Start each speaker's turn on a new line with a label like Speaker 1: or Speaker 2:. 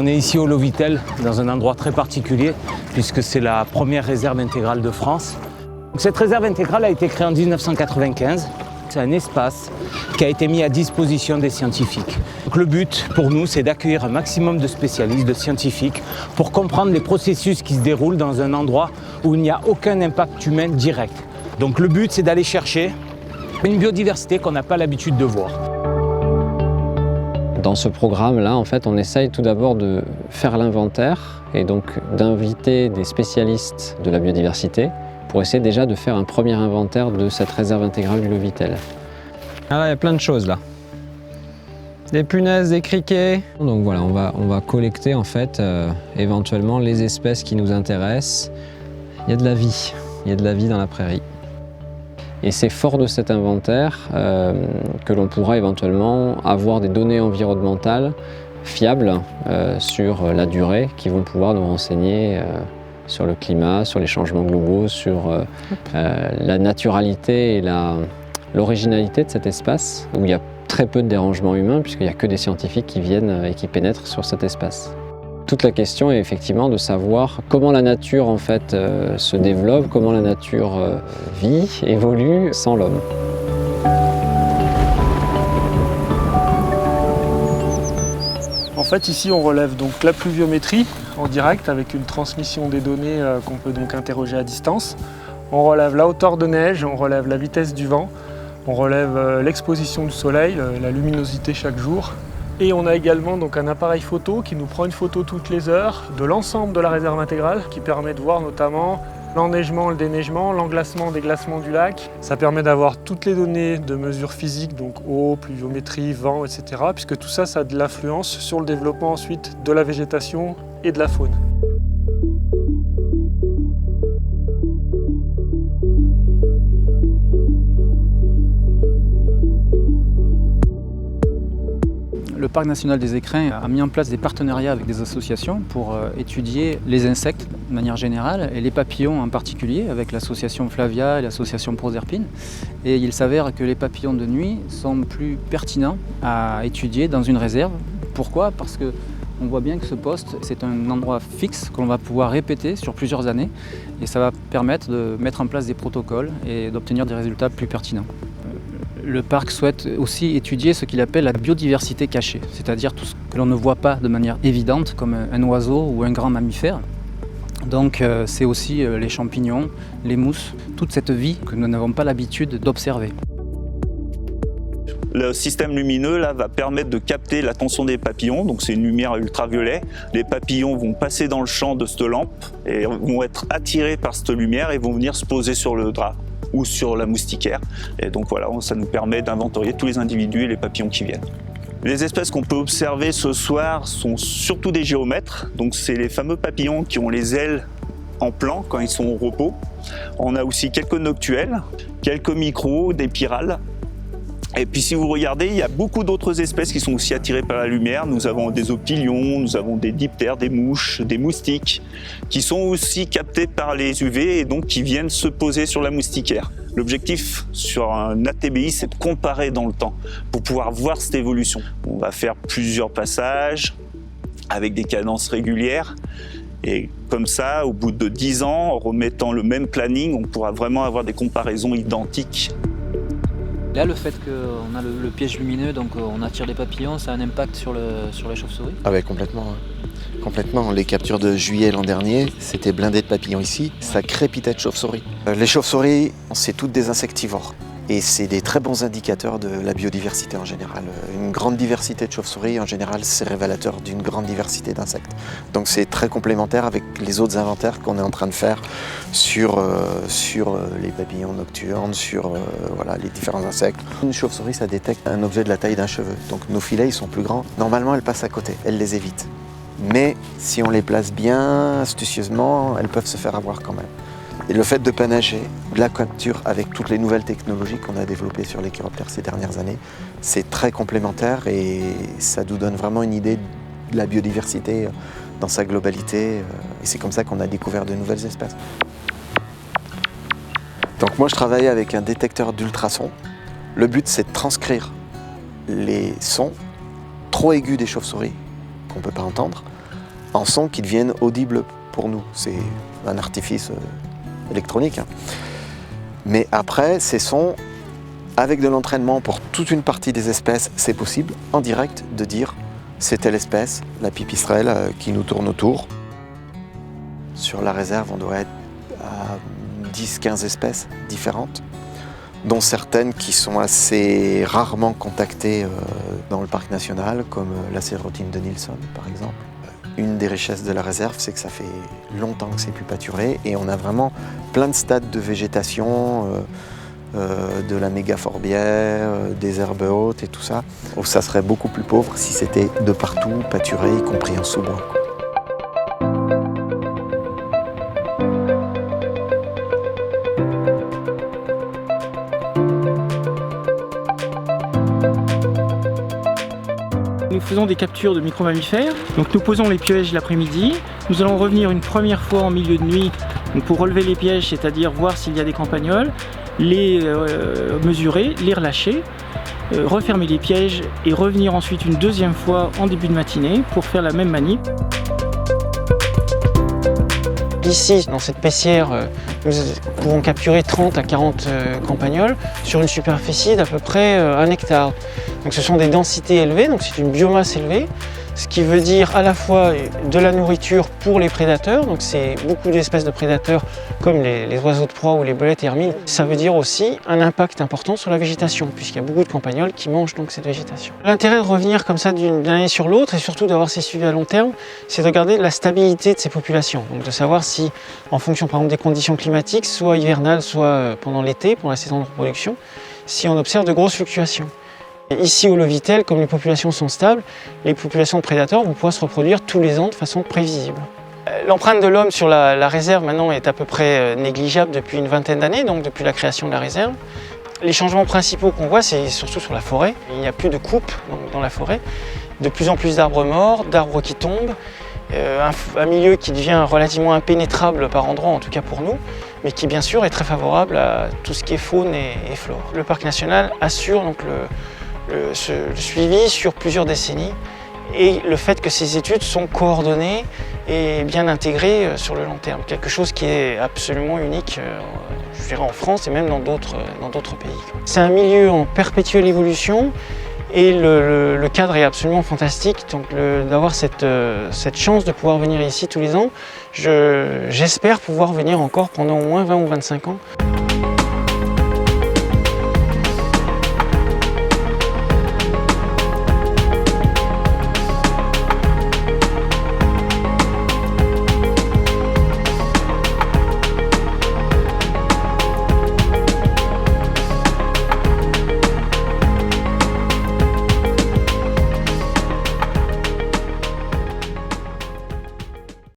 Speaker 1: On est ici au Lovitel, dans un endroit très particulier, puisque c'est la première réserve intégrale de France. Cette réserve intégrale a été créée en 1995. C'est un espace qui a été mis à disposition des scientifiques. Donc le but pour nous, c'est d'accueillir un maximum de spécialistes, de scientifiques, pour comprendre les processus qui se déroulent dans un endroit où il n'y a aucun impact humain direct. Donc le but, c'est d'aller chercher une biodiversité qu'on n'a pas l'habitude de voir.
Speaker 2: Dans ce programme-là, en fait, on essaye tout d'abord de faire l'inventaire et donc d'inviter des spécialistes de la biodiversité pour essayer déjà de faire un premier inventaire de cette réserve intégrale du Lovitel. Alors, il y a plein de choses là. Des punaises, des criquets. Donc voilà, on va collecter en fait éventuellement les espèces qui nous intéressent. Il y a de la vie dans la prairie. Et c'est fort de cet inventaire que l'on pourra éventuellement avoir des données environnementales fiables sur la durée qui vont pouvoir nous renseigner sur le climat, sur les changements globaux, sur la naturalité et l'originalité de cet espace où il y a très peu de dérangements humains puisqu'il n'y a que des scientifiques qui viennent et qui pénètrent sur cet espace. Toute la question est effectivement de savoir comment la nature en fait se développe, comment la nature vit, évolue sans l'homme.
Speaker 3: En fait, ici, on relève donc la pluviométrie en direct avec une transmission des données qu'on peut donc interroger à distance. On relève la hauteur de neige, on relève la vitesse du vent, on relève l'exposition du soleil, la luminosité chaque jour. Et on a également donc un appareil photo qui nous prend une photo toutes les heures de l'ensemble de la réserve intégrale qui permet de voir notamment l'enneigement, le déneigement, l'englacement, déglacement du lac. Ça permet d'avoir toutes les données de mesures physiques, donc eau, pluviométrie, vent, etc. Puisque tout ça, ça a de l'influence sur le développement ensuite de la végétation et de la faune.
Speaker 4: Le Parc national des Écrins a mis en place des partenariats avec des associations pour étudier les insectes de manière générale et les papillons en particulier avec l'association Flavia et l'association Proserpine. Et il s'avère que les papillons de nuit sont plus pertinents à étudier dans une réserve. Pourquoi ? Parce qu'on voit bien que ce poste, c'est un endroit fixe que l'on va pouvoir répéter sur plusieurs années et ça va permettre de mettre en place des protocoles et d'obtenir des résultats plus pertinents. Le parc souhaite aussi étudier ce qu'il appelle la biodiversité cachée, c'est-à-dire tout ce que l'on ne voit pas de manière évidente comme un oiseau ou un grand mammifère. Donc c'est aussi les champignons, les mousses, toute cette vie que nous n'avons pas l'habitude d'observer.
Speaker 5: Le système lumineux là, va permettre de capter l'attention des papillons, donc c'est une lumière ultraviolet. Les papillons vont passer dans le champ de cette lampe et vont être attirés par cette lumière et vont venir se poser sur le drap ou sur la moustiquaire. Et donc voilà, ça nous permet d'inventorier tous les individus et les papillons qui viennent. Les espèces qu'on peut observer ce soir sont surtout des géomètres. Donc c'est les fameux papillons qui ont les ailes en plan quand ils sont au repos. On a aussi quelques noctuels, quelques micros, des pyrales. Et puis si vous regardez, il y a beaucoup d'autres espèces qui sont aussi attirées par la lumière. Nous avons des opilions, nous avons des diptères, des mouches, des moustiques, qui sont aussi captés par les UV et donc qui viennent se poser sur la moustiquaire. L'objectif sur un ATBI, c'est de comparer dans le temps pour pouvoir voir cette évolution. On va faire plusieurs passages avec des cadences régulières. Et comme ça, au bout de 10 ans, en remettant le même planning, on pourra vraiment avoir des comparaisons identiques.
Speaker 6: Là, le fait qu'on a le piège lumineux, donc on attire les papillons, ça a un impact sur les chauves-souris ?
Speaker 7: Ah ouais, complètement. Complètement. Les captures de juillet l'an dernier, c'était blindé de papillons ici, ça crépitait de chauves-souris. Les chauves-souris, c'est toutes des insectivores. Et c'est des très bons indicateurs de la biodiversité en général. Une grande diversité de chauves-souris, en général, c'est révélateur d'une grande diversité d'insectes. Donc c'est très complémentaire avec les autres inventaires qu'on est en train de faire sur les papillons nocturnes, sur voilà, les différents insectes. Une chauve-souris, ça détecte un objet de la taille d'un cheveu. Donc nos filets, ils sont plus grands. Normalement, elles passent à côté, elles les évitent. Mais si on les place bien, astucieusement, elles peuvent se faire avoir quand même. Et le fait de panacher de la capture avec toutes les nouvelles technologies qu'on a développées sur les chiroptères ces dernières années, c'est très complémentaire et ça nous donne vraiment une idée de la biodiversité dans sa globalité. Et c'est comme ça qu'on a découvert de nouvelles espèces. Donc moi je travaille avec un détecteur d'ultrasons. Le but c'est de transcrire les sons trop aigus des chauves-souris qu'on ne peut pas entendre en son qui deviennent audibles pour nous. C'est un artifice électronique. Hein. Mais après, ces sons, avec de l'entraînement pour toute une partie des espèces, c'est possible en direct de dire c'est telle espèce, la pipistrelle qui nous tourne autour. Sur la réserve, on doit être à 10-15 espèces différentes, dont certaines qui sont assez rarement contactées dans le parc national, comme la cérotine de Nilsson par exemple. Une des richesses de la réserve, c'est que ça fait longtemps que c'est plus pâturé et on a vraiment plein de stades de végétation, de la mégaforbière, des herbes hautes et tout ça. Ça serait beaucoup plus pauvre si c'était de partout pâturé, y compris en sous-bois.
Speaker 8: Nous faisons des captures de micro-mammifères, donc nous posons les pièges l'après-midi. Nous allons revenir une première fois en milieu de nuit pour relever les pièges, c'est-à-dire voir s'il y a des campagnols, les mesurer, les relâcher, refermer les pièges et revenir ensuite une deuxième fois en début de matinée pour faire la même manip. Ici, dans cette paissière, nous pouvons capturer 30 à 40 campagnols sur une superficie d'à peu près 1 hectare. Donc ce sont des densités élevées, donc c'est une biomasse élevée, ce qui veut dire à la fois de la nourriture pour les prédateurs, donc c'est beaucoup d'espèces de prédateurs comme les oiseaux de proie ou les belettes et hermines. Ça veut dire aussi un impact important sur la végétation, puisqu'il y a beaucoup de campagnols qui mangent donc cette végétation. L'intérêt de revenir comme ça d'une année sur l'autre, et surtout d'avoir ces suivis à long terme, c'est de regarder la stabilité de ces populations, donc de savoir si, en fonction par exemple des conditions climatiques, soit hivernales, soit pendant l'été, pour la saison de reproduction, si on observe de grosses fluctuations. Ici au Lovitel, comme les populations sont stables, les populations de prédateurs vont pouvoir se reproduire tous les ans de façon prévisible. L'empreinte de l'homme sur la réserve maintenant est à peu près négligeable depuis une vingtaine d'années, donc depuis la création de la réserve. Les changements principaux qu'on voit, c'est surtout sur la forêt. Il n'y a plus de coupe dans la forêt, de plus en plus d'arbres morts, d'arbres qui tombent, un milieu qui devient relativement impénétrable par endroits, en tout cas pour nous, mais qui bien sûr est très favorable à tout ce qui est faune et flore. Le parc national assure donc le suivi sur plusieurs décennies et le fait que ces études sont coordonnées et bien intégrées sur le long terme. Quelque chose qui est absolument unique, je dirais en France et même dans d'autres pays. C'est un milieu en perpétuelle évolution et le cadre est absolument fantastique. Donc d'avoir cette chance de pouvoir venir ici tous les ans, j'espère pouvoir venir encore pendant au moins 20 ou 25 ans.